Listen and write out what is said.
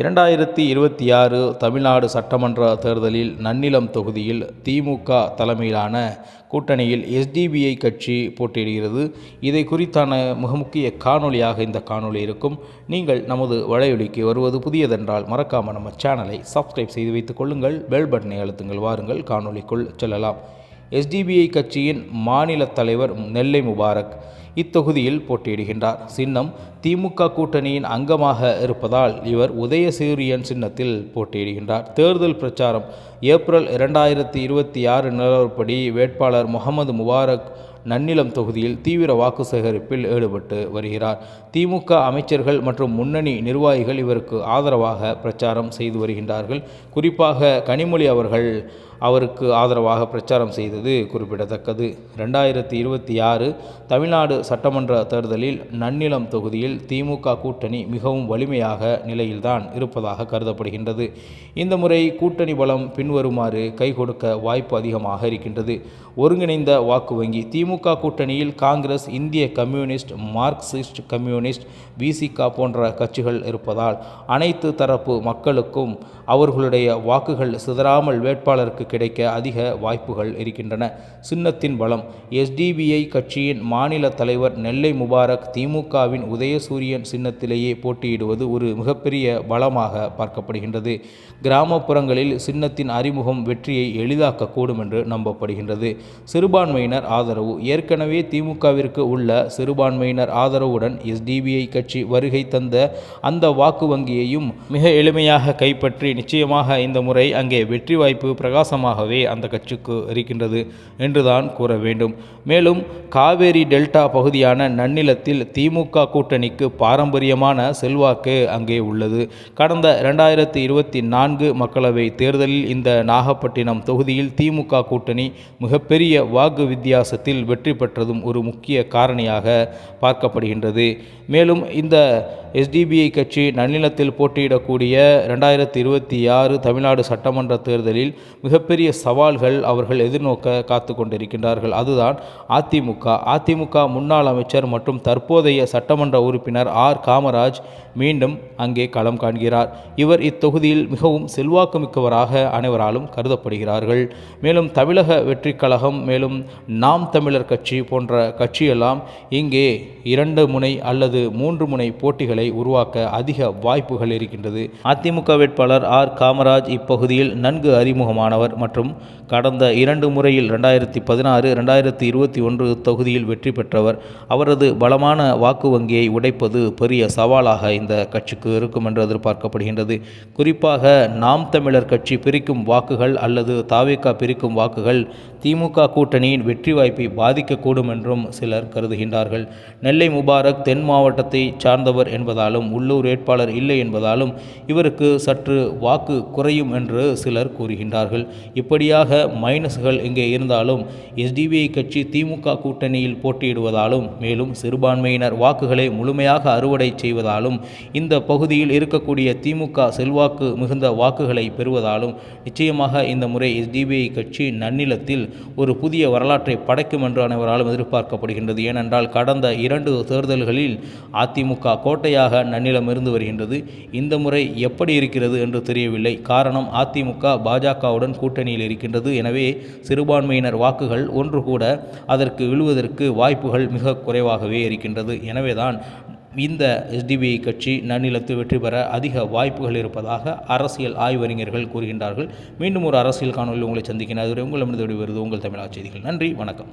2026 தமிழ்நாடு சட்டமன்ற தேர்தலில் நன்னிலம் தொகுதியில் திமுக தலைமையிலான கூட்டணியில் எஸ்டிபிஐ கட்சி போட்டியிடுகிறது. இதை குறித்தான மிக முக்கிய காணொலியாக இந்த காணொலி இருக்கும். நீங்கள் நமது வலையொலிக்கு வருவது புதியதென்றால் மறக்காமல் நம்ம சேனலை சப்ஸ்கிரைப் செய்து வைத்துக் கொள்ளுங்கள். பெல் பட்டனை அழுத்துங்கள். வாருங்கள் காணொலிக்குள் செல்லலாம். எஸ்டிபிஐ கட்சியின் மாநில தலைவர் நெல்லை முபாரக் இத்தொகுதியில் போட்டியிடுகின்றார். சின்னம் திமுக கூட்டணியின் அங்கமாக இருப்பதால் இவர் உதயசூரியன் சின்னத்தில் போட்டியிடுகின்றார். தேர்தல் பிரச்சாரம் ஏப்ரல் 2026 நிலவரப்படி வேட்பாளர் முகமது முபாரக் நன்னிலம் தொகுதியில் தீவிர வாக்கு சேகரிப்பில் ஈடுபட்டு வருகிறார். திமுக அமைச்சர்கள் மற்றும் முன்னணி நிர்வாகிகள் இவருக்கு ஆதரவாக பிரச்சாரம் செய்து வருகின்றார்கள். குறிப்பாக கனிமொழி அவர்கள் அவருக்கு ஆதரவாக பிரச்சாரம் செய்தது குறிப்பிடத்தக்கது. 2026 தமிழ்நாடு சட்டமன்ற தேர்தலில் நன்னிலம் தொகுதியில் திமுக கூட்டணி மிகவும் வலிமையாக நிலையில்தான் இருப்பதாக கருதப்படுகின்றது. இந்த முறை கூட்டணி பலம் பின்வருமாறு கை கொடுக்க வாய்ப்பு அதிகமாக இருக்கின்றது. ஒருங்கிணைந்த வாக்கு வங்கி திமுக கூட்டணியில் காங்கிரஸ், இந்திய கம்யூனிஸ்ட், மார்க்சிஸ்ட் கம்யூனிஸ்ட், விசிக போன்ற கட்சிகள் இருப்பதால் அனைத்து தரப்பு மக்களுக்கும் அவர்களுடைய வாக்குகள் சிதறாமல் வேட்பாளருக்கு கிடைக்க அதிக வாய்ப்புகள் இருக்கின்றன. சின்னத்தின் பலம் எஸ்டிபிஐ கட்சியின் மாநில தலைவர் நெல்லை முபாரக் திமுகவின் உதயசூரியன் சின்னத்திலேயே போட்டியிடுவது ஒரு மிகப்பெரிய பலமாக பார்க்கப்படுகின்றது. கிராமப்புறங்களில் சின்னத்தின் அறிமுகம் வெற்றியை எளிதாக்கக்கூடும் என்று நம்பப்படுகின்றது. சிறுபான்மையினர் ஆதரவு ஏற்கனவே திமுகவிற்கு உள்ள சிறுபான்மையினர் ஆதரவுடன் எஸ்டிபிஐ கட்சி வருகை தந்த அந்த வாக்கு வங்கியையும் மிக எளிமையாக கைப்பற்றி நிச்சயமாக இந்த முறை அங்கே வெற்றி வாய்ப்பு பிரகாசமாகவே அந்த கட்சிக்கு இருக்கின்றது என்றுதான் கூற வேண்டும். மேலும் காவேரி டெல்டா பகுதியான நன்னிலத்தில் திமுக கூட்டணிக்கு பாரம்பரியமான செல்வாக்கு அங்கே உள்ளது. கடந்த 2024 மக்களவை தேர்தலில் இந்த நாகப்பட்டினம் தொகுதியில் திமுக கூட்டணி மிகப்பெரிய வாக்கு வித்தியாசத்தில் வெற்றி பெற்றதும் ஒரு முக்கிய காரணியாக பார்க்கப்படுகின்றது. மேலும் இந்த எஸ்டிபிஐ கட்சி நன்னிலத்தில் போட்டியிடக்கூடிய 2026 தமிழ்நாடு சட்டமன்ற தேர்தலில் மிகப்பெரிய சவால்கள் அவர்கள் எதிர்நோக்க காத்து கொண்டிருக்கின்றார்கள். அதுதான் அதிமுக முன்னாள் அமைச்சர் மற்றும் தற்போதைய சட்டமன்ற உறுப்பினர் ஆர் காமராஜ் மீண்டும் அங்கே களம் காண்கிறார். இவர் இத்தொகுதியில் மிகவும் செல்வாக்கு மிக்கவராக அனைவராலும் கருதப்படுகிறார்கள். மேலும் தமிழக வெற்றி கழகம், மேலும் நாம் தமிழர் கட்சி போன்ற கட்சியெல்லாம் இங்கே 2 முனை அல்லது 3 முனை போட்டிகளை உருவாக்க அதிக வாய்ப்புகள் இருக்கின்றது. அதிமுக வேட்பாளர் ஆர் காமராஜ் இப்பகுதியில் நன்கு அறிமுகமானவர் மற்றும் கடந்த 2 முறையில் 2016, 2021 தொகுதியில் வெற்றி பெற்றவர். அவரது பலமான வாக்கு வங்கியை உடைப்பது பெரிய சவாலாக இந்த கட்சிக்கு இருக்கும் என்று எதிர்பார்க்கப்படுகின்றது. குறிப்பாக நாம் தமிழர் கட்சி பிரிக்கும் வாக்குகள் அல்லது தாவேகா பிரிக்கும் வாக்குகள் திமுக கூட்டணியின் வெற்றி வாய்ப்பை பாதிக்கக்கூடும் என்றும் சிலர் கருதுகின்றார்கள். நெல்லை முபாரக் தென் மாவட்டத்தை சார்ந்தவர் என்பதாலும் உள்ளூர் வேட்பாளர் இல்லை என்பதாலும் இவருக்கு சற்று வாக்கு குறையும் என்று சிலர் கூறுகின்றார்கள். இப்படியாக மைனஸ்கள் இங்கே இருந்தாலும் எஸ்டிபிஐ கட்சி திமுக கூட்டணியில் போட்டியிடுவதாலும் மேலும் சிறுபான்மையினர் வாக்குகளை முழுமையாக அறுவடை செய்வதாலும் இந்த பகுதியில் இருக்கக்கூடிய திமுக செல்வாக்கு மிகுந்த வாக்குகளை பெறுவதாலும் நிச்சயமாக இந்த முறை எஸ்டிபிஐ கட்சி நன்னிலத்தில் ஒரு புதிய வரலாற்றை படைக்கும் என்று அனைவராலும் எதிர்பார்க்கப்படுகின்றது. ஏனென்றால் கடந்த 2 தேர்தல்களில் அதிமுக கோட்டையாக நன்னிலம் இருந்து வருகின்றது. இந்த முறை எப்படி இருக்கிறது என்று தெரியவில்லை. காரணம், அதிமுக பாஜகவுடன் கூட்டணியில் இருக்கின்றது. எனவே சிறுபான்மையினர் வாக்குகள் ஒன்று கூட அதற்கு விழுவதற்கு வாய்ப்புகள் மிக குறைவாகவே இருக்கின்றது. எனவேதான் இந்த எஸ்டிபிஐ கட்சி நன்னிலத்தில் வெற்றி பெற அதிக வாய்ப்புகள் இருப்பதாக அரசியல் ஆய்வறிஞர்கள் கூறுகின்றார்கள். மீண்டும் ஒரு அரசியல் காணொலியில் உங்களை சந்திக்கிறேன். அதுவரை உங்களிடமிருந்து வருவது உங்கள் தமிழா செய்திகள். நன்றி, வணக்கம்.